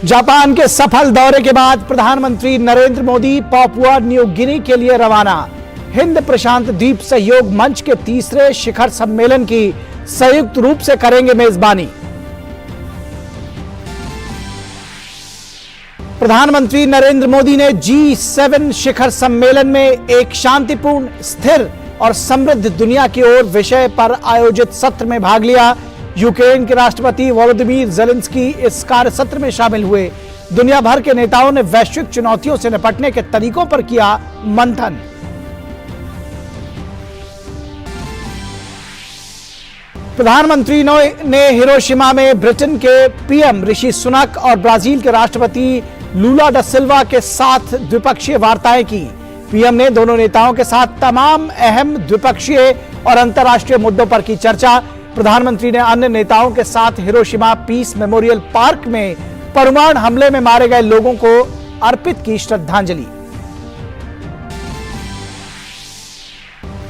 Japan के सफल दौरे के बाद प्रधानमंत्री नरेंद्र मोदी पापुआ न्यू गिनी के लिए रवाना। हिंद प्रशांत द्वीप सहयोग मंच के तीसरे शिखर सम्मेलन की संयुक्त रूप से करेंगे मेजबानी। प्रधानमंत्री नरेंद्र मोदी ने G7 शिखर सम्मेलन में एक शांतिपूर्ण, स्थिर और समृद्ध दुनिया की ओर विषय पर आयोजित सत्र में भाग लिया। यूक्रेन के राष्ट्रपति वोलोदिमीर ज़ेलेंस्की इस कार्य सत्र में शामिल हुए। दुनिया भर के नेताओं ने वैश्विक चुनौतियों से निपटने के तरीकों पर किया मंथन। प्रधानमंत्री ने हिरोशिमा में ब्रिटेन के पीएम ऋषि सुनक और ब्राजील के राष्ट्रपति लूला दा सिल्वा के साथ द्विपक्षीय वार्ताएं की। पीएम ने दोनों नेताओं के साथ तमाम अहम द्विपक्षीय और अंतर्राष्ट्रीय मुद्दों पर की चर्चा। प्रधानमंत्री ने अन्य नेताओं के साथ हिरोशिमा पीस मेमोरियल पार्क में परमाणु हमले में मारे गए लोगों को अर्पित की श्रद्धांजलि।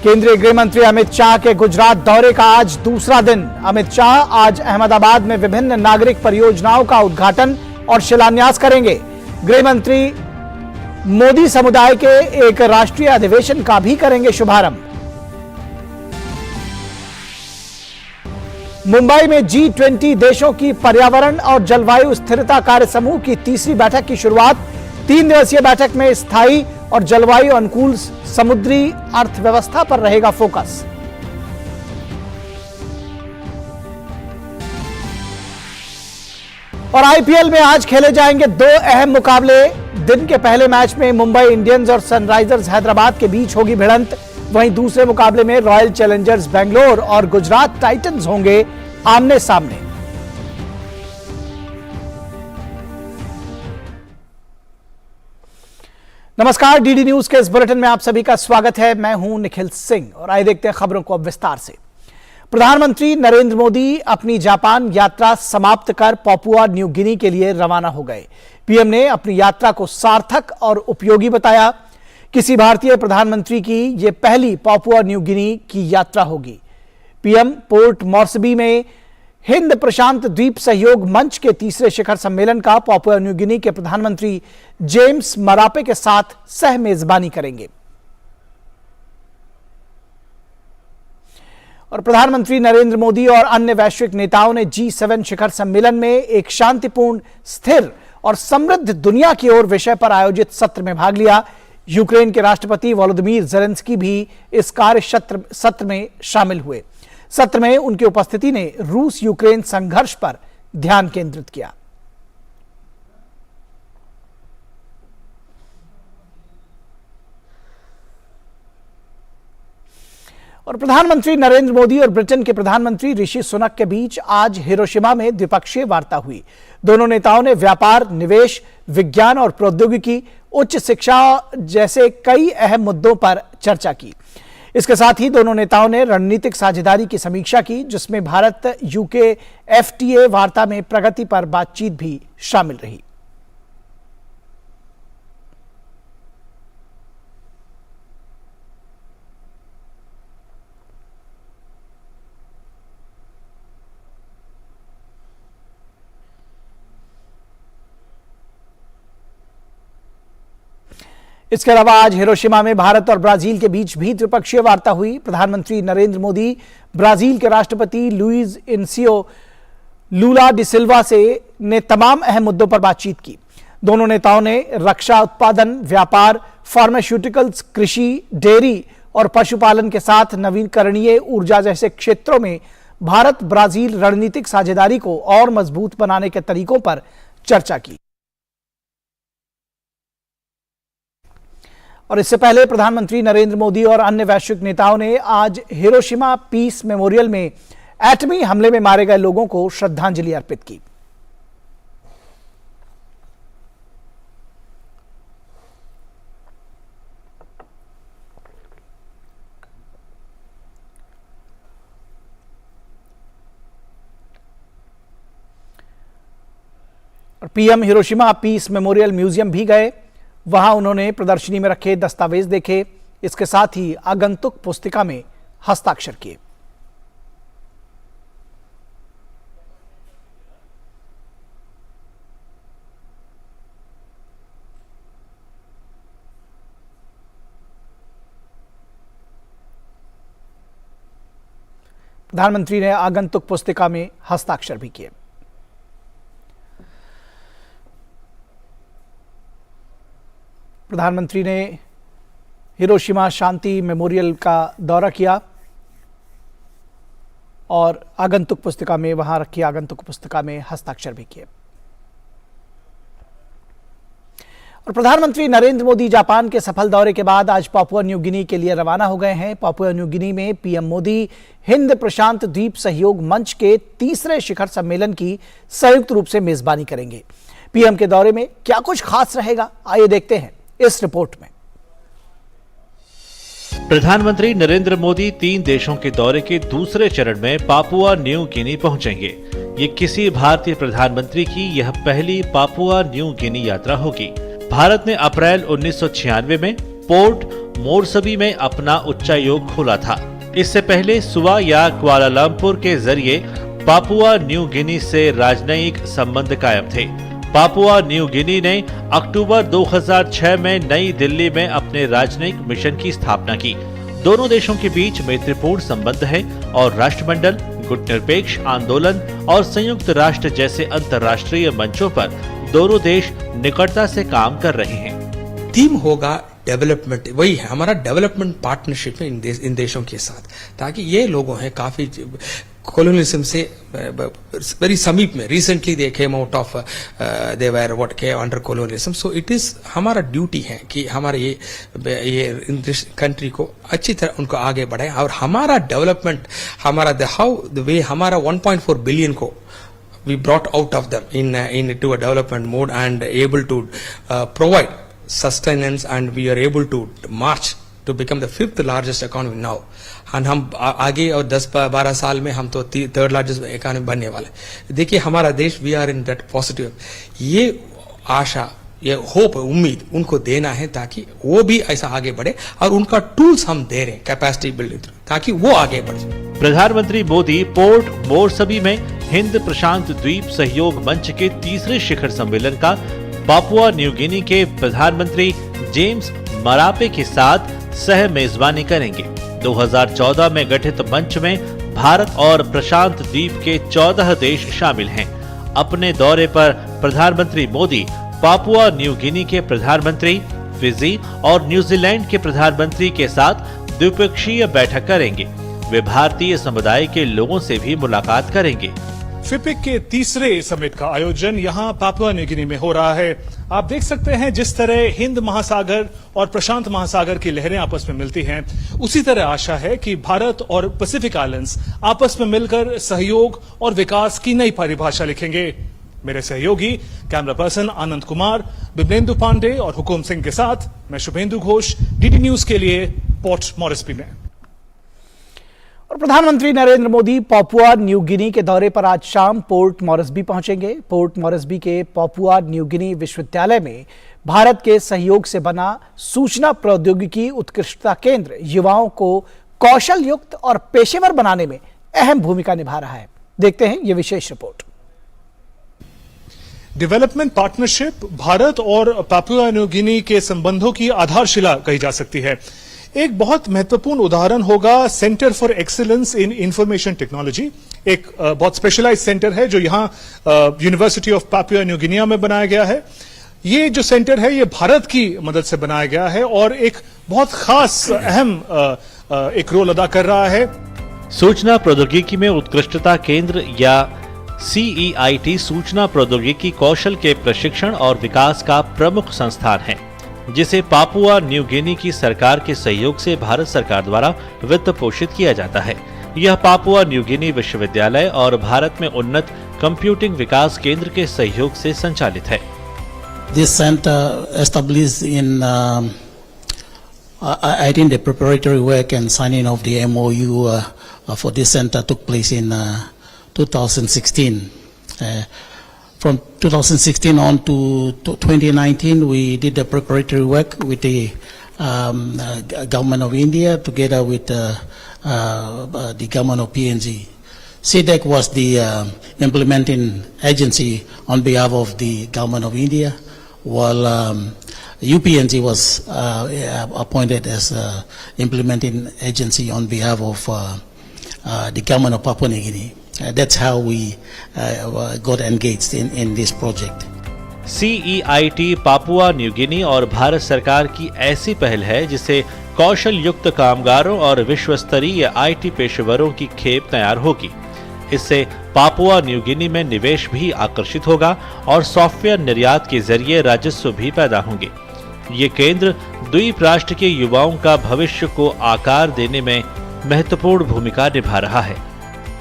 केंद्रीय गृह मंत्री अमित शाह के गुजरात दौरे का आज दूसरा दिन। अमित शाह आज अहमदाबाद में विभिन्न नागरिक परियोजनाओं का उद्घाटन और शिलान्यास करेंगे। गृह मंत्री मोदी समुदाय के एक राष्ट्रीय अधिवेशन का भी करेंगे शुभारंभ। मुंबई में G20 देशों की पर्यावरण और जलवायु स्थिरता कार्य समूह की तीसरी बैठक की शुरुआत। 3 दिवसीय बैठक में स्थायी और जलवायु अनुकूल समुद्री अर्थव्यवस्था पर रहेगा फोकस। और आईपीएल में आज खेले जाएंगे 2 अहम मुकाबले। दिन के पहले मैच में मुंबई इंडियंस और सनराइजर्स हैदराबाद के बीच होगी भिड़ंत। वहीं दूसरे मुकाबले में रॉयल चैलेंजर्स बेंगलोर और गुजरात टाइटंस होंगे आमने सामने। नमस्कार, डीडी न्यूज के इस बुलेटिन में आप सभी का स्वागत है। मैं हूं निखिल सिंह और आइए देखते हैं खबरों को अब विस्तार से। प्रधानमंत्री नरेंद्र मोदी अपनी जापान यात्रा समाप्त कर पापुआ न्यू गिनी के लिए रवाना हो गए। पीएम ने अपनी यात्रा को सार्थक और उपयोगी बताया। किसी भारतीय प्रधानमंत्री की यह पहली पापुआ न्यू गिनी की यात्रा होगी। पीएम पोर्ट मॉर्सबी में हिंद प्रशांत द्वीप सहयोग मंच के तीसरे शिखर सम्मेलन का पापुआ न्यू गिनी के प्रधानमंत्री जेम्स मरापे के साथ सह मेजबानी करेंगे। और प्रधानमंत्री नरेंद्र मोदी और अन्य वैश्विक नेताओं ने G7 शिखर सम्मेलन में एक शांतिपूर्ण, स्थिर और समृद्ध दुनिया की ओर विषय पर आयोजित सत्र में भाग लिया। यूक्रेन के राष्ट्रपति वोलोदिमीर ज़ेलेंस्की भी इस कार्य सत्र में शामिल हुए। सत्र में उनकी उपस्थिति ने रूस यूक्रेन संघर्ष पर ध्यान केंद्रित किया। और प्रधानमंत्री नरेंद्र मोदी और ब्रिटेन के प्रधानमंत्री ऋषि सुनक के बीच आज हिरोशिमा में द्विपक्षीय वार्ता हुई। दोनों नेताओं ने व्यापार, निवेश, विज्ञान और प्रौद्योगिकी, उच्च शिक्षा जैसे कई अहम मुद्दों पर चर्चा की। इसके साथ ही दोनों नेताओं ने रणनीतिक साझेदारी की समीक्षा की, जिसमें भारत यूके FTA वार्ता में प्रगति पर बातचीत भी शामिल रही। इसके अलावा आज हिरोशिमा में भारत और ब्राजील के बीच भी द्विपक्षीय वार्ता हुई। प्रधानमंत्री नरेंद्र मोदी ब्राजील के राष्ट्रपति लुइज इनसियो लूला डी सिल्वा ने तमाम अहम मुद्दों पर बातचीत की। दोनों नेताओं ने रक्षा उत्पादन, व्यापार, फार्मास्यूटिकल्स, कृषि, डेयरी और पशुपालन के साथ नवीकरणीय ऊर्जा जैसे क्षेत्रों में भारत ब्राजील रणनीतिक साझेदारी को और मजबूत बनाने के तरीकों पर चर्चा की। और इससे पहले प्रधानमंत्री नरेंद्र मोदी और अन्य वैश्विक नेताओं ने आज हिरोशिमा पीस मेमोरियल में एटमी हमले में मारे गए लोगों को श्रद्धांजलि अर्पित की। और PM Hiroshima peace memorial museum भी गए। वहां उन्होंने प्रदर्शनी में रखे दस्तावेज देखे। इसके साथ ही आगंतुक पुस्तिका में हस्ताक्षर किए। प्रधानमंत्री ने आगंतुक पुस्तिका में हस्ताक्षर भी किए। प्रधानमंत्री ने हिरोशिमा शांति मेमोरियल का दौरा किया और आगंतुक पुस्तिका में वहां रखी आगंतुक पुस्तिका में हस्ताक्षर भी किए। और प्रधानमंत्री नरेंद्र मोदी जापान के सफल दौरे के बाद आज पापुआ न्यू गिनी के लिए रवाना हो गए हैं। पापुआ न्यू गिनी में पीएम मोदी हिंद प्रशांत द्वीप सहयोग मंच के तीसरे शिखर सम्मेलन की संयुक्त रूप से मेजबानी करेंगे। पीएम के दौरे में क्या कुछ खास रहेगा, आइए देखते हैं इस रिपोर्ट में। प्रधानमंत्री नरेंद्र मोदी 3 देशों के दौरे के दूसरे चरण में पापुआ न्यू गिनी पहुंचेंगे। ये किसी भारतीय प्रधानमंत्री की यह पहली पापुआ न्यू गिनी यात्रा होगी। भारत ने अप्रैल 1996 में पोर्ट मोरसबी में अपना उच्चायोग खोला था। इससे पहले सुवा या कुआलालंपुर के जरिए पापुआ न्यू गिनी से राजनयिक संबंध कायम थे। पापुआ न्यू गिनी ने अक्टूबर 2006 में नई दिल्ली में अपने राजनयिक मिशन की स्थापना की। दोनों देशों के बीच मैत्रीपूर्ण संबंध है और राष्ट्रमंडल, गुटनिरपेक्ष आंदोलन और संयुक्त राष्ट्र जैसे अंतर्राष्ट्रीय मंचों पर दोनों देश निकटता से काम कर रहे हैं। थीम होगा डेवलपमेंट, वही है हमारा डेवलपमेंट पार्टनरशिप में इन देशों के साथ, ताकि ये लोगों हैं काफी कोलोनियलिज्म से वेरी समीप में। Recently they came out of they were what के under colonialism. So it is हमारा ड्यूटी है कि हमारे ये इन कंट्री को अच्छी तरह उनको आगे बढ़ाए और हमारा डेवलपमेंट, हमारा द वे हमारा 1.4 बिलियन को we brought out of them into a development mode and able to provide sustenance, and we are able to march to become the 5th largest economy now. and हम आगे और 10-12 साल में हम तो 3rd largest economy बनने वाले। देखिए हमारा देश, we are in that positive, ये आशा, ये होप, उम्मीद उनको देना है ताकि वो भी ऐसा आगे बढ़े और उनका टूल्स हम दे रहे हैं कैपेसिटी बिल्डिंग ताकि वो आगे बढ़े। प्रधानमंत्री मोदी पोर्ट मोरसबी में हिंद प्रशांत द्वीप सहयोग मंच के तीसरे शिखर सम्मेलन का पापुआ न्यू गिनी के प्रधानमंत्री जेम्स मरापे के साथ सह मेजबानी करेंगे। 2014 में गठित मंच में भारत और प्रशांत द्वीप के 14 देश शामिल हैं। अपने दौरे पर प्रधानमंत्री मोदी पापुआ न्यू गिनी के प्रधानमंत्री, फिजी और न्यूजीलैंड के प्रधानमंत्री के साथ द्विपक्षीय बैठक करेंगे। वे भारतीय समुदाय के लोगों से भी मुलाकात करेंगे। फिपिक के तीसरे समिट का आयोजन यहां पापुआ न्यू गिनी में हो रहा है। आप देख सकते हैं जिस तरह हिंद महासागर और प्रशांत महासागर की लहरें आपस में मिलती हैं, उसी तरह आशा है कि भारत और पैसिफिक आइलैंड्स आपस में मिलकर सहयोग और विकास की नई परिभाषा लिखेंगे। मेरे सहयोगी कैमरा पर्सन आनंद कुमार, बिब्लेंदु पांडे और हुकुम सिंह के साथ मैं शुभेंदु घोष, डीडी न्यूज के लिए पोर्ट मोरसबी में। और प्रधानमंत्री नरेंद्र मोदी पापुआ न्यू गिनी के दौरे पर आज शाम पोर्ट मोरसबी पहुंचेंगे। पोर्ट मोरसबी के पापुआ न्यू गिनी विश्वविद्यालय में भारत के सहयोग से बना सूचना प्रौद्योगिकी उत्कृष्टता केंद्र युवाओं को कौशल युक्त और पेशेवर बनाने में अहम भूमिका निभा रहा है। देखते हैं ये विशेष रिपोर्ट। डेवलपमेंट पार्टनरशिप भारत और पापुआ न्यू गिनी के संबंधों की आधारशिला कही जा सकती है। एक बहुत महत्वपूर्ण उदाहरण होगा centre for excellence in information technology. एक बहुत स्पेशलाइज्ड सेंटर है जो यहाँ university of Papua new Guinea में बनाया गया है। ये जो सेंटर है ये भारत की मदद से बनाया गया है और एक बहुत खास अहम एक रोल अदा कर रहा है। सूचना प्रौद्योगिकी में उत्कृष्टता केंद्र या CEIT सूचना प्रौद्योगिकी कौशल के प्रशिक्षण और विकास का प्रमुख संस्थान है, जिसे पापुआ न्यू गिनी की सरकार के सहयोग से भारत सरकार द्वारा वित्त पोषित किया जाता है। यह पापुआ न्यू गिनी विश्वविद्यालय और भारत में उन्नत कंप्यूटिंग विकास केंद्र के सहयोग से संचालित है। This center established in I think the preparatory work and signing of the MOU for this center took place in 2016. From 2016 on to 2019, we did the preparatory work with the government of India together with the government of PNG. CDEC was the implementing agency on behalf of the government of India, while UPNG was appointed as implementing agency on behalf of the government of Papua New Guinea. That's how we got engaged in this project. CEIT Papua New Guinea और भारत सरकार की ऐसी पहल है जिससे कौशल युक्त कामगारों और विश्व स्तरीय IT पेशेवरों की खेप तैयार होगी। इससे पापुआ न्यू गिनी में निवेश भी आकर्षित होगा और सॉफ्टवेयर निर्यात के जरिए राजस्व भी पैदा होंगे। ये केंद्र द्वीप राष्ट्र के युवाओं का भविष्य को आकार देने में महत्वपूर्ण भूमिका निभा रहा है।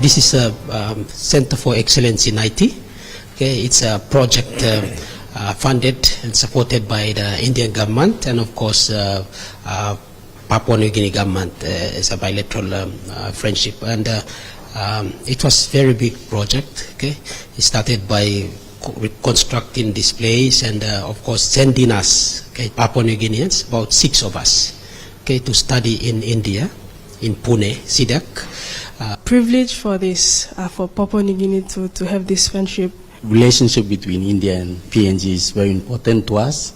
This is a Center for Excellence in IT. Okay, it's a project funded and supported by the Indian government and of course Papua New Guinea government as a bilateral friendship. And it was very big project. Okay, it started by constructing this place and of course sending us, okay, Papua New Guineans, about 6 of us, okay, to study in India, in Pune, SIDAC. Privilege for this, for Papua New Guinea to have this friendship. Relationship between India and PNG is very important to us.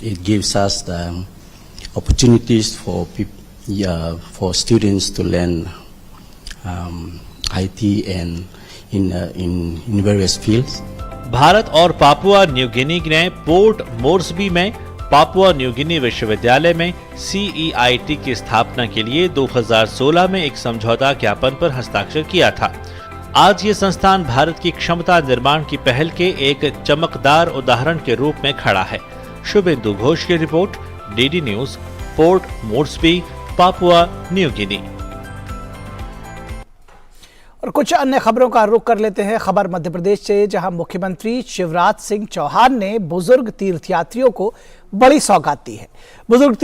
It gives us the opportunities for students to learn IT and in various fields. Bharat और Papua New गिनी ने port मोर्सबी में Papua New गिनी विश्वविद्यालय में CEIT की स्थापना के लिए 2016 में एक समझौता ज्ञापन पर हस्ताक्षर किया था। आज ये संस्थान भारत की क्षमता निर्माण की पहल के एक चमकदार उदाहरण के रूप में खड़ा है। शुभेंदु घोष की रिपोर्ट, DD news, Port Moresby, Papua New Guinea. और कुछ अन्य खबरों का रुख कर लेते हैं। खबर मध्य प्रदेश से, जहां मुख्यमंत्री शिवराज सिंह चौहान ने बुजुर्ग तीर्थयात्रियों को बड़ी सौगात दी है। बुजुर्ग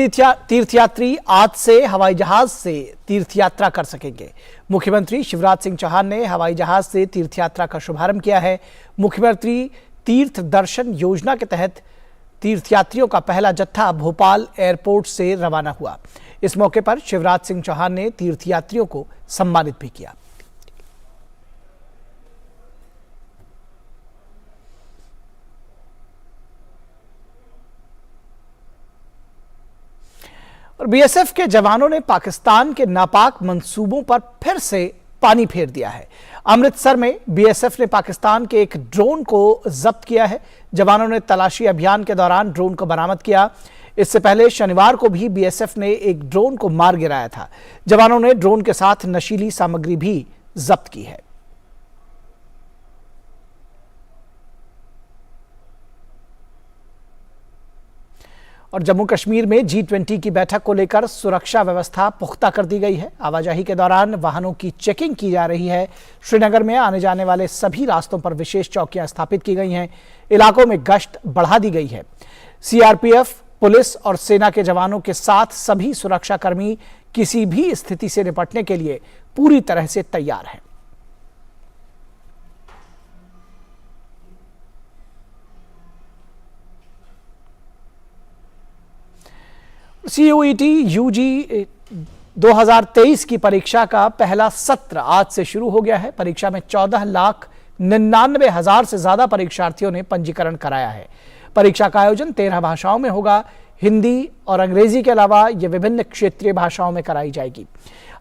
तीर्थयात्री आज से हवाई जहाज से तीर्थयात्रा कर सकेंगे। मुख्यमंत्री शिवराज सिंह चौहान ने हवाई जहाज से तीर्थयात्रा का शुभारंभ किया है। मुख्यमंत्री तीर्थ दर्शन योजना के तहत तीर्थयात्रियों का पहला जत्था भोपाल एयरपोर्ट से रवाना हुआ। इस मौके पर शिवराज सिंह चौहान ने तीर्थयात्रियों को सम्मानित भी किया। और BSF के जवानों ने पाकिस्तान के नापाक मंसूबों पर फिर से पानी फेर दिया है। अमृतसर में BSF ने पाकिस्तान के एक ड्रोन को जब्त किया है। जवानों ने तलाशी अभियान के दौरान ड्रोन को बरामद किया। इससे पहले शनिवार को भी BSF ने एक ड्रोन को मार गिराया था। जवानों ने ड्रोन के साथ नशीली सामग्री भी जब्त की है। और जम्मू कश्मीर में G20 की बैठक को लेकर सुरक्षा व्यवस्था पुख्ता कर दी गई है। आवाजाही के दौरान वाहनों की चेकिंग की जा रही है। श्रीनगर में आने जाने वाले सभी रास्तों पर विशेष चौकियां स्थापित की गई हैं। इलाकों में गश्त बढ़ा दी गई है। CRPF, पुलिस और सेना के जवानों के साथ सभी सुरक्षाकर्मी किसी भी स्थिति से निपटने के लिए पूरी तरह से तैयार हैं। CUET UG 2023 की परीक्षा का पहला सत्र आज से शुरू हो गया है। परीक्षा में 14,99,000 से ज्यादा परीक्षार्थियों ने पंजीकरण कराया है। परीक्षा का आयोजन 13 भाषाओं में होगा। हिंदी और अंग्रेजी के अलावा यह विभिन्न क्षेत्रीय भाषाओं में कराई जाएगी।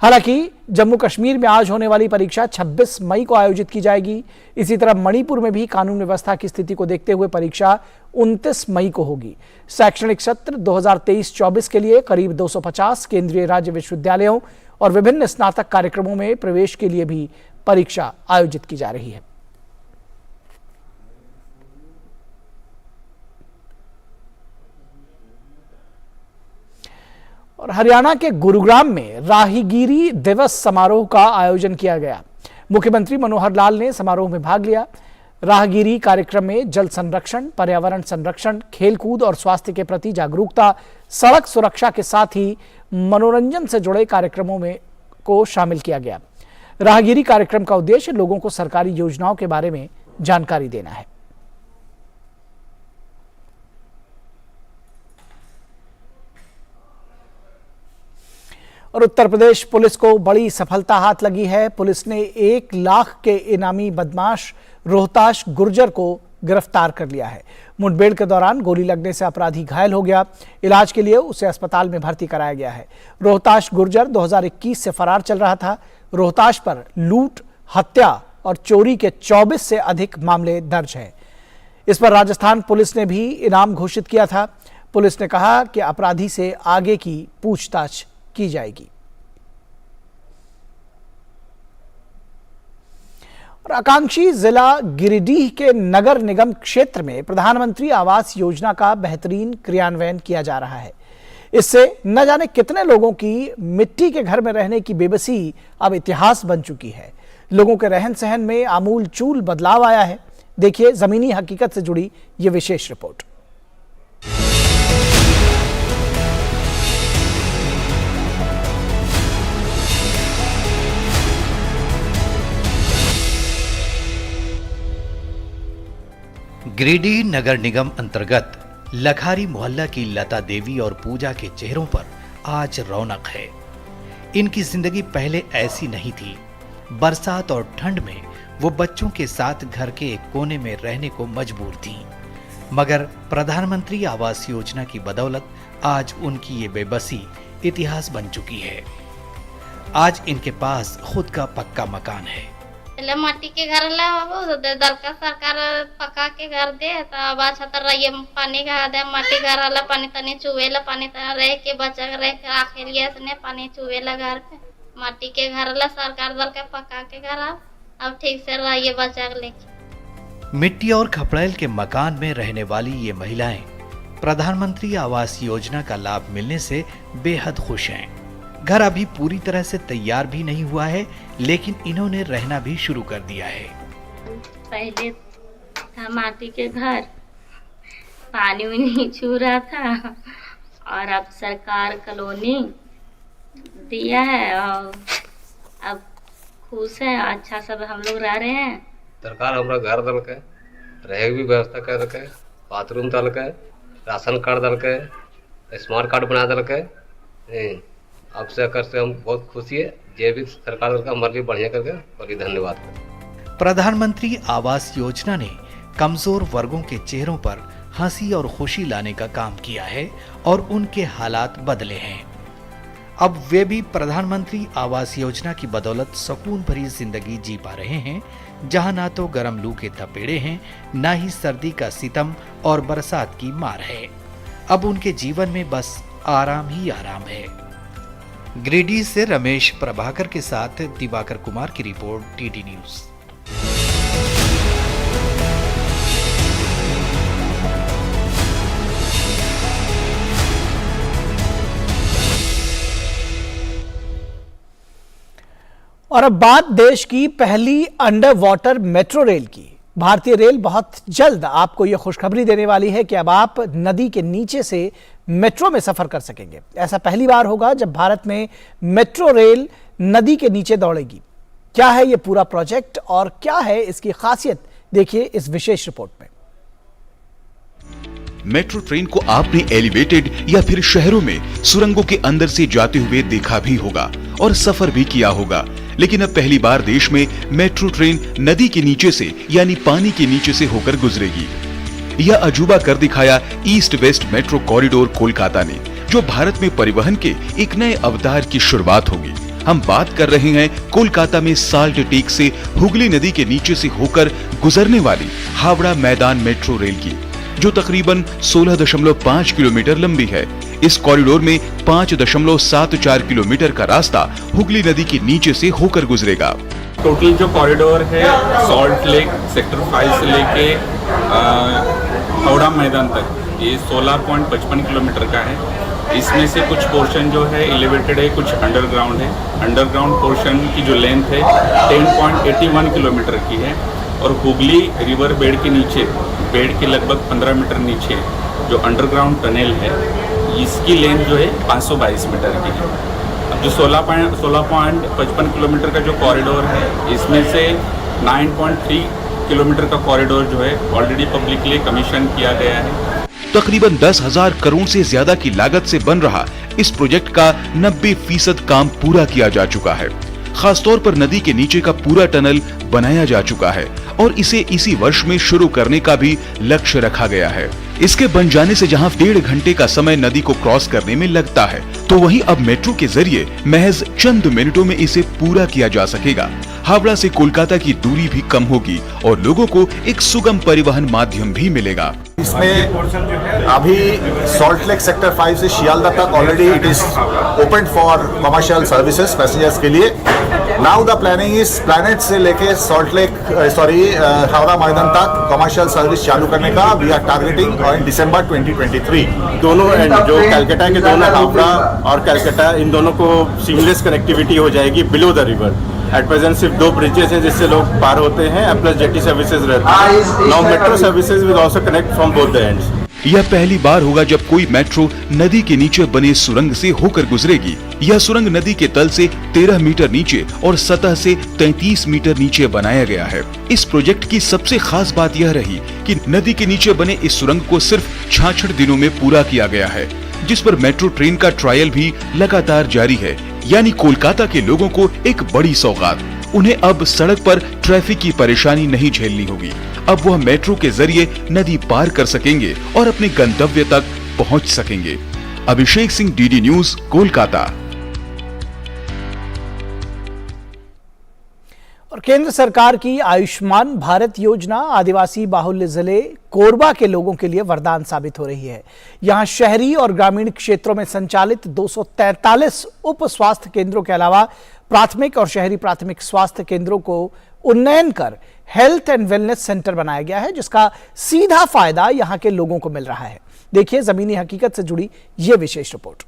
हालांकि जम्मू कश्मीर में आज होने वाली परीक्षा 26 मई को आयोजित की जाएगी। इसी तरह मणिपुर में भी कानून व्यवस्था की स्थिति को देखते हुए परीक्षा 29 मई को होगी। शैक्षणिक सत्र 2023-24 के लिए करीब 250 केंद्रीय राज्य विश्वविद्यालयों और विभिन्न स्नातक कार्यक्रमों में प्रवेश के लिए भी परीक्षा आयोजित की जा रही है। और हरियाणा के गुरुग्राम में राहगीरी दिवस समारोह का आयोजन किया गया। मुख्यमंत्री मनोहर लाल ने समारोह में भाग लिया। राहगीरी कार्यक्रम में जल संरक्षण, पर्यावरण संरक्षण, खेलकूद और स्वास्थ्य के प्रति जागरूकता, सड़क सुरक्षा के साथ ही मनोरंजन से जुड़े कार्यक्रमों में को शामिल किया गया। राहगीरी कार्यक्रम का उद्देश्य लोगों को सरकारी योजनाओं के बारे में जानकारी देना है। और उत्तर प्रदेश पुलिस को बड़ी सफलता हाथ लगी है। पुलिस ने 1 लाख के इनामी बदमाश रोहताश गुर्जर को गिरफ्तार कर लिया है। मुठभेड़ के दौरान गोली लगने से अपराधी घायल हो गया। इलाज के लिए उसे अस्पताल में भर्ती कराया गया है। रोहताश गुर्जर 2021 से फरार चल रहा था। रोहताश पर लूट, हत्या और चोरी के 24 से अधिक मामले दर्ज हैं। इस पर राजस्थान पुलिस ने भी इनाम घोषित किया था। पुलिस ने कहा कि अपराधी से आगे की पूछताछ की जाएगी। और आकांक्षी जिला गिरिडीह के नगर निगम क्षेत्र में प्रधानमंत्री आवास योजना का बेहतरीन क्रियान्वयन किया जा रहा है। इससे न जाने कितने लोगों की मिट्टी के घर में रहने की बेबसी अब इतिहास बन चुकी है। लोगों के रहन सहन में आमूल चूल बदलाव आया है। देखिए जमीनी हकीकत से जुड़ी ये विशेष रिपोर्ट। गिरिडीह नगर निगम अंतर्गत लखारी मोहल्ला की लता देवी और पूजा के चेहरों पर आज रौनक है। इनकी जिंदगी पहले ऐसी नहीं थी। बरसात और ठंड में वो बच्चों के साथ घर के एक कोने में रहने को मजबूर थीं। मगर प्रधानमंत्री आवास योजना की बदौलत आज उनकी ये बेबसी इतिहास बन चुकी है। आज इनके पास खुद का पक्का मकान है। पहले माटी के घर ला दल का सरकार पका के घर दे तो आवाज छतर रहिए पानी का दे माटी घर वाला पानी तनी चुवेला पानी रह के बचा रह के आखे लिए सने पानी चुवेला घर पे माटी के घर ला सरकार दल का पका के घर अब ठीक से रहिए बचा लेके। मिट्टी और खपड़ेल के मकान में रहने वाली ये महिलाएं प्रधानमंत्री आवास योजना का लाभ मिलने से बेहद खुश हैं। घर अभी पूरी तरह से तैयार भी नहीं हुआ है, लेकिन इन्होंने रहना भी शुरू कर दिया है। पहले था माटी के घर, पानी भी नहीं छू रहा था और अब सरकार कॉलोनी दिया है और अब खुश है। अच्छा सब हम लोग रह रहे हैं। सरकार हमारा घर दल के रहे भी व्यवस्था कर रखे, बाथरूम दल के, राशन कार्ड दल के, स्मार्ट कार्ड बना दल के। अब से कर से हम बहुत खुशी है। जे भी सरकार का हमारे लिए बढ़िया करके और धन्यवाद। प्रधानमंत्री आवास योजना ने कमजोर वर्गों के चेहरों पर हंसी और खुशी लाने का काम किया है और उनके हालात बदले हैं। अब वे भी प्रधानमंत्री आवास योजना की बदौलत सुकून भरी जिंदगी जी पा रहे हैं, जहां ना तो गर्म लू के थपेड़े हैं, ना ही सर्दी का सितम और बरसात की मार है। अब उनके जीवन में बस आराम ही आराम है। गिरिडीह से रमेश प्रभाकर के साथ दिवाकर कुमार की रिपोर्ट, टीटी न्यूज। और अब बात देश की पहली अंडर वाटर मेट्रो रेल की। भारतीय रेल बहुत जल्द आपको यह खुशखबरी देने वाली है कि अब आप नदी के नीचे से मेट्रो में सफर कर सकेंगे। ऐसा पहली बार होगा जब भारत में मेट्रो रेल नदी के नीचे दौड़ेगी। क्या है यह पूरा प्रोजेक्ट और क्या है इसकी खासियत, देखिए इस विशेष रिपोर्ट में। मेट्रो ट्रेन को आपने एलिवेटेड या फिर शहरों में सुरंगों के अंदर से जाते हुए देखा भी होगा और सफर भी किया होगा, लेकिन अब पहली बार देश में मेट्रो ट्रेन नदी के नीचे से यानी पानी के नीचे से होकर गुजरेगी। यह अजूबा कर दिखाया east west metro corridor Kolkata ने, जो भारत में परिवहन के एक नए अवतार की शुरुआत होगी। हम बात कर रहे हैं कोलकाता में साल्ट टेक से हुगली नदी के नीचे से होकर गुजरने वाली हावड़ा मैदान मेट्रो रेल की, जो तकरीबन 16.5 किलोमीटर लंबी है। इस कॉरिडोर में 5.74 किलोमीटर का रास्ता हुगली नदी के नीचे से होकर गुजरेगा। टोटल जो कॉरिडोर है सॉल्ट लेक सेक्टर 5 से लेके हावड़ा मैदान तक, ये 16.55 किलोमीटर का है। इसमें से कुछ पोर्शन जो है एलिवेटेड है, कुछ अंडरग्राउंड है। अंडरग्राउंड पोर्शन की जो लेंथ है 10.81 किलोमीटर की है और हुगली रिवर बेड के नीचे, बेड के लगभग 15 मीटर नीचे जो अंडरग्राउंड टनल है, इसकी लेंथ जो है 522 मीटर की है। अब जो 16.55 किलोमीटर का जो कॉरिडोर है, इसमें से 9.3 किलोमीटर का कॉरिडोर जो है ऑलरेडी पब्लिकली कमीशन किया गया है। तकरीबन 10,000 करोड़ से ज्यादा की लागत से बन रहा इस प्रोजेक्ट का 90% काम पूरा किया जा चुका है। खासतौर पर नदी के नीचे का पूरा टनल बनाया जा चुका है और इसे इसी वर्ष में शुरू करने का भी लक्ष्य रखा गया है। इसके बन जाने से जहां 1.5 घंटे का समय नदी को क्रॉस करने में लगता है, तो वहीं अब मेट्रो के जरिए महज चंद मिनटों में इसे पूरा किया जा सकेगा। हावड़ा से कोलकाता की दूरी भी कम होगी और लोगों को एक सुगम परिवहन माध्यम भी मिलेगा। इसमें अभी सॉल्ट लेक सेक्टर 5 से शियालदा तक already it is open for commercial services passengers के लिए। Now the planning is planet से लेके सॉल्ट लेक हावड़ा मैदान तक कमर्शियल सर्विस चालू करने का वी आर टारगेटिंग इन दिसंबर 2023। दोनों एंड जो कलकत्ता के दोनों हावड़ा और कलकत्ता इन दोनों को सीमलेस कनेक्टिविटी हो जाएगी below the river. At present सिर्फ 2 ब्रिजेस हैं जिससे लोग पार होते हैं, प्लस जेटी सर्विसेज रहती है। Now metro services will also connect from both the ends. यह पहली बार होगा जब कोई मेट्रो नदी के नीचे बने सुरंग से होकर गुजरेगी। यह सुरंग नदी के तल से 13 मीटर नीचे और सतह से 33 मीटर नीचे बनाया गया है। इस प्रोजेक्ट की सबसे खास बात यह रही कि नदी के नीचे बने इस सुरंग को सिर्फ 66 दिनों में पूरा किया गया है, जिस पर मेट्रो ट्रेन का ट्रायल भी लगातार जारी है। यानी कोलकाता के लोगों को एक बड़ी सौगात, उन्हें अब सड़क पर ट्रैफिक की परेशानी नहीं झेलनी होगी। अब वह मेट्रो के जरिए नदी पार कर सकेंगे और अपने गंतव्य तक पहुंच सकेंगे। Abhishek Singh, DD news, Kolkata. और केंद्र सरकार की आयुष्मान भारत योजना आदिवासी बाहुल्य जिले कोरबा के लोगों के लिए वरदान साबित हो रही है। यहां शहरी और ग्रामीण क्षेत्रों में संचालित 243 उप स्वास्थ्य केंद्रों के अलावा प्राथमिक और शहरी प्राथमिक स्वास्थ्य केंद्रों को उन्नयन कर हेल्थ एंड वेलनेस सेंटर बनाया गया है, जिसका सीधा फायदा यहां के लोगों को मिल रहा है। देखिए जमीनी हकीकत से जुड़ी यह विशेष रिपोर्ट।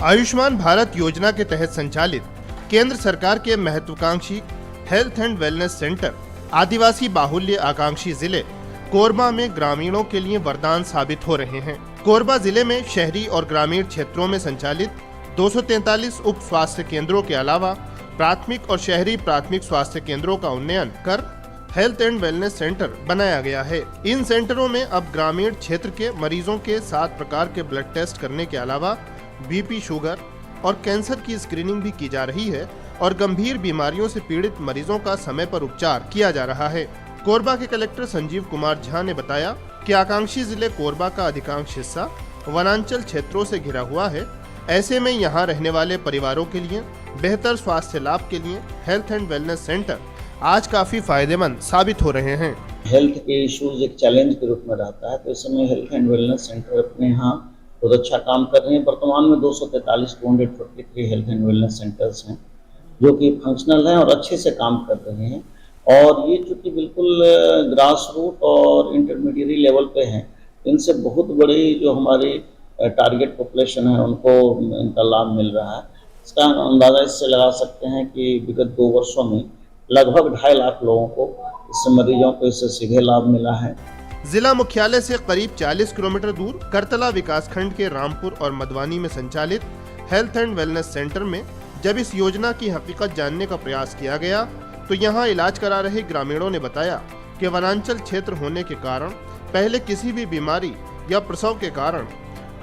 आयुष्मान भारत योजना के तहत संचालित केंद्र सरकार के महत्वाकांक्षी हेल्थ एंड वेलनेस सेंटर आदिवासी बाहुल्य आकांक्षी जिले कोरबा में ग्रामीणों के लिए वरदान साबित हो रहे हैं। कोरबा जिले में शहरी और ग्रामीण क्षेत्रों में संचालित 243 उप स्वास्थ्य केंद्रों के अलावा प्राथमिक और शहरी प्राथमिक स्वास्थ्य केंद्रों का उन्नयन कर हेल्थ एंड वेलनेस सेंटर बनाया गया है। इन सेंटरों में अब ग्रामीण क्षेत्र के मरीजों के 7 प्रकार के ब्लड टेस्ट करने के अलावा बीपी, शुगर और कैंसर की स्क्रीनिंग भी की जा रही है और गंभीर बीमारियों से पीड़ित मरीजों का समय पर उपचार किया जा रहा है। कोरबा के कलेक्टर संजीव कुमार झा ने बताया कि आकांक्षी जिले कोरबा का अधिकांश हिस्सा वनांचल क्षेत्रों से घिरा हुआ है। ऐसे में यहाँ रहने वाले परिवारों के लिए बेहतर स्वास्थ्य लाभ के लिए हेल्थ एंड वेलनेस सेंटर आज काफी फायदेमंद साबित हो रहे हैं। हेल्थ के इश्यूज एक चैलेंज के रूप में रहता है, तो इस समय हेल्थ एंड वेलनेस सेंटर अपने यहाँ बहुत अच्छा काम कर रहे हैं। वर्तमान में 243 हेल्थ एंड वेलनेस सेंटर्स हैं जो कि फंक्शनल हैं और अच्छे से काम कर रहे हैं। और ये चूँकि बिल्कुल ग्रास रूट और इंटरमीडिएट लेवल पे हैं, इनसे बहुत बड़ी जो हमारी टारगेट पॉपुलेशन है उनको इनका लाभ मिल रहा है। इसका अंदाज़ा इससे लगा सकते हैं कि विगत 2 वर्षों में लगभग 2.5 लाख लोगों को, इससे मरीजों को इससे सीधे लाभ मिला है। जिला मुख्यालय से करीब 40 किलोमीटर दूर करतला विकासखंड के रामपुर और मधवानी में संचालित हेल्थ एंड वेलनेस सेंटर में जब इस योजना की हकीकत जानने का प्रयास किया गया तो यहाँ इलाज करा रहे ग्रामीणों ने बताया कि वनांचल क्षेत्र होने के कारण पहले किसी भी बीमारी या प्रसव के कारण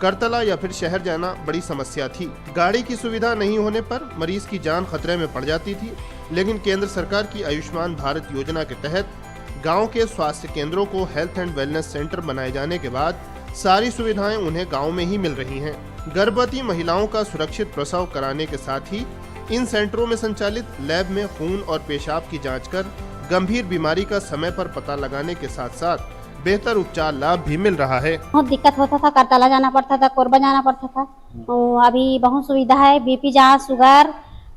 करतला या फिर शहर जाना बड़ी समस्या थी। गाड़ी की सुविधा नहीं होने पर मरीज की जान खतरे में पड़ जाती थी, लेकिन केंद्र सरकार की आयुष्मान भारत योजना के तहत गांव के स्वास्थ्य केंद्रों को हेल्थ एंड वेलनेस सेंटर बनाए जाने के बाद सारी सुविधाएं उन्हें गांव में ही मिल रही हैं। गर्भवती महिलाओं का सुरक्षित प्रसव कराने के साथ ही इन सेंटरों में संचालित लैब में खून और पेशाब की जांच कर गंभीर बीमारी का समय पर पता लगाने के साथ साथ बेहतर उपचार लाभ भी मिल रहा है। बहुत दिक्कत होता था, करतला जाना पड़ता था, कोरबा जाना पड़ता था। तो अभी बहुत सुविधा है, बीपी जाँच, शुगर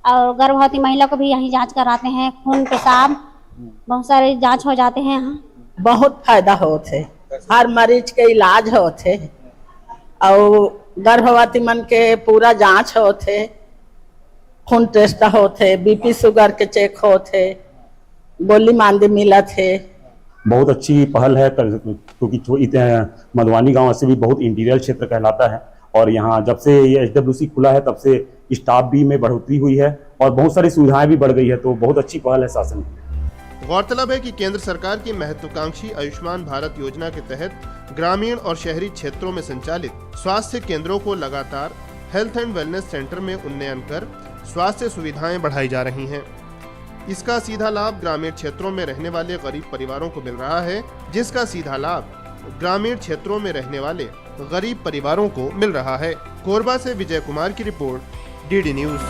और गर्भवती महिला को भी यहीं जाँच कराते हैं, खून पेशाब बहुत सारे जांच हो जाते हैं। यहाँ बहुत फायदा होते, हर मरीज के इलाज होते और गर्भवती मन के पूरा जांच होते, खून टेस्ट होते, बीपी शुगर के चेक होते, गोली मांदी मिलत है। बहुत अच्छी पहल है क्योंकि मधवानी गांव से भी बहुत इंटीरियर क्षेत्र कहलाता है और यहाँ जब से ये HWC खुला है तब से स्टाफ भी में बढ़ोतरी हुई है और बहुत सारी सुविधाएं भी बढ़ गई है, तो बहुत अच्छी पहल है शासन की। गौरतलब है कि केंद्र सरकार की महत्वाकांक्षी आयुष्मान भारत योजना के तहत ग्रामीण और शहरी क्षेत्रों में संचालित स्वास्थ्य केंद्रों को लगातार हेल्थ एंड वेलनेस सेंटर में उन्नयन कर स्वास्थ्य सुविधाएं बढ़ाई जा रही हैं। इसका सीधा लाभ ग्रामीण क्षेत्रों में रहने वाले गरीब परिवारों को मिल रहा है, जिसका सीधा लाभ ग्रामीण क्षेत्रों में रहने वाले गरीब परिवारों को मिल रहा है। कोरबा से विजय कुमार की रिपोर्ट, डीडी न्यूज।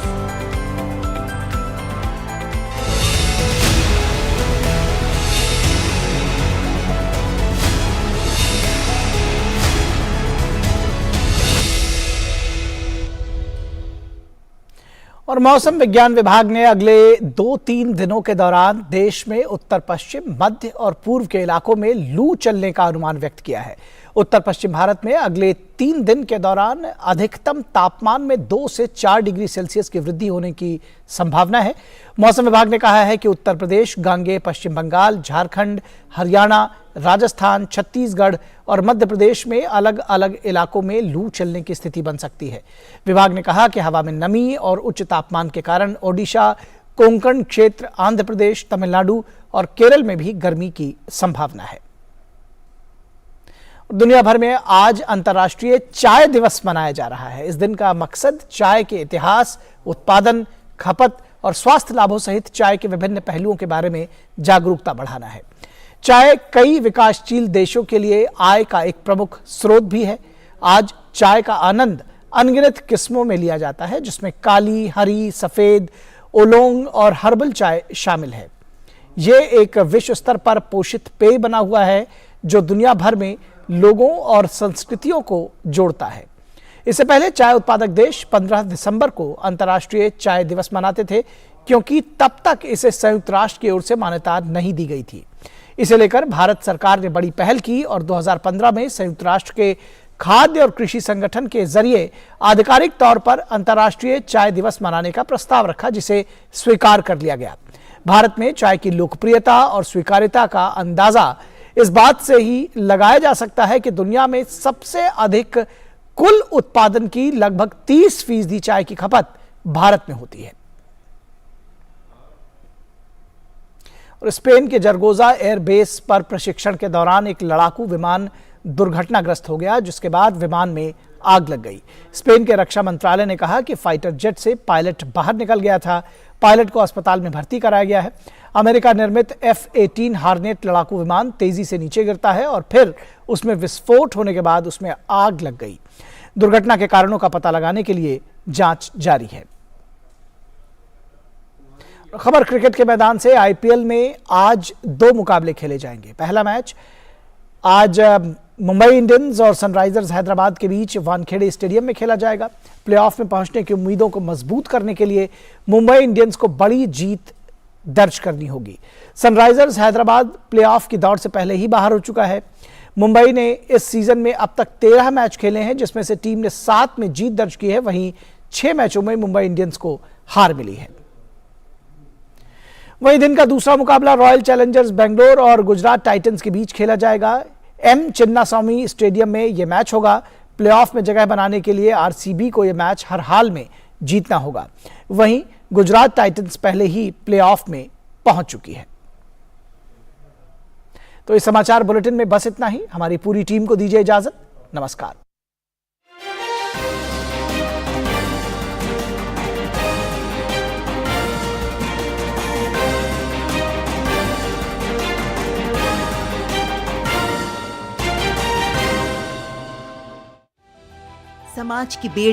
और मौसम विज्ञान विभाग ने अगले 2-3 दिनों के दौरान देश में उत्तर पश्चिम, मध्य और पूर्व के इलाकों में लू चलने का अनुमान व्यक्त किया है। उत्तर पश्चिम भारत में अगले 3 दिन के दौरान अधिकतम तापमान में 2 से 4 डिग्री सेल्सियस की वृद्धि होने की संभावना है। मौसम विभाग ने कहा है कि उत्तर प्रदेश, गांगेय पश्चिम बंगाल, झारखंड, हरियाणा, राजस्थान, छत्तीसगढ़ और मध्य प्रदेश में अलग अलग इलाकों में लू चलने की स्थिति बन सकती है। विभाग ने कहा कि हवा में नमी और उच्च तापमान के कारण ओडिशा, कोंकण क्षेत्र, आंध्र प्रदेश, तमिलनाडु और केरल में भी गर्मी की संभावना है। दुनिया भर में आज अंतर्राष्ट्रीय चाय दिवस मनाया जा रहा है। इस दिन का मकसद चाय के इतिहास, उत्पादन, खपत और स्वास्थ्य लाभों सहित चाय के विभिन्न पहलुओं के बारे में जागरूकता बढ़ाना है। चाय कई विकासशील देशों के लिए आय का एक प्रमुख स्रोत भी है। आज चाय का आनंद अनगिनत किस्मों में लिया जाता है, जिसमें काली, हरी, सफेद, ओलोंग और हर्बल चाय शामिल है। ये एक विश्व स्तर पर पोषित पेय बना हुआ है जो दुनिया भर में लोगों और संस्कृतियों को जोड़ता है। इससे पहले चाय उत्पादक देश 15 दिसंबर को अंतर्राष्ट्रीय चाय दिवस मनाते थे, क्योंकि तब तक इसे संयुक्त राष्ट्र की ओर से मान्यता नहीं दी गई थी। इसे लेकर भारत सरकार ने बड़ी पहल की और 2015 में संयुक्त राष्ट्र के खाद्य और कृषि संगठन के जरिए आधिकारिक तौर पर अंतर्राष्ट्रीय चाय दिवस मनाने का प्रस्ताव रखा, जिसे स्वीकार कर लिया गया। भारत में चाय की लोकप्रियता और स्वीकार्यता का अंदाजा इस बात से ही लगाया जा सकता है कि दुनिया में सबसे अधिक कुल उत्पादन की लगभग 30% चाय की खपत भारत में होती है। और स्पेन के जरगोजा एयरबेस पर प्रशिक्षण के दौरान एक लड़ाकू विमान दुर्घटनाग्रस्त हो गया, जिसके बाद विमान में आग लग गई। स्पेन के रक्षा मंत्रालय ने कहा कि फाइटर जेट से पायलट बाहर निकल गया था। पायलट को अस्पताल में भर्ती कराया गया है। अमेरिका निर्मित F-18 हार्नेट लड़ाकू विमान तेजी से नीचे गिरता है और फिर उसमें विस्फोट होने के बाद उसमें आग लग गई। दुर्घटना के कारणों का पता लगाने के लिए जांच जारी है। खबर क्रिकेट के मैदान से। आईपीएल में आज 2 मुकाबले खेले जाएंगे। पहला मैच आज मुंबई इंडियंस और सनराइजर्स हैदराबाद के बीच वानखेड़े स्टेडियम में खेला जाएगा। प्लेऑफ में पहुंचने की उम्मीदों को मजबूत करने के लिए मुंबई इंडियंस को बड़ी जीत दर्ज करनी होगी। सनराइजर्स हैदराबाद प्लेऑफ की दौड़ से पहले ही बाहर हो चुका है। मुंबई ने इस सीजन में अब तक 13 मैच खेले हैं, जिसमें से टीम ने 7 में जीत दर्ज की है। वहीं 6 मैचों में मुंबई इंडियंस को हार मिली है। वहीं दिन का दूसरा मुकाबला रॉयल चैलेंजर्स बेंगलोर और गुजरात टाइटंस के बीच खेला जाएगा। एम चिन्नास्वामी स्टेडियम में यह मैच होगा। प्लेऑफ में जगह बनाने के लिए आरसीबी को यह मैच हर हाल में जीतना होगा। वहीं गुजरात टाइटंस पहले ही प्लेऑफ में पहुंच चुकी है। तो इस समाचार बुलेटिन में बस इतना ही। हमारी पूरी टीम को दीजिए इजाजत। नमस्कार। समाज की बेड़ियां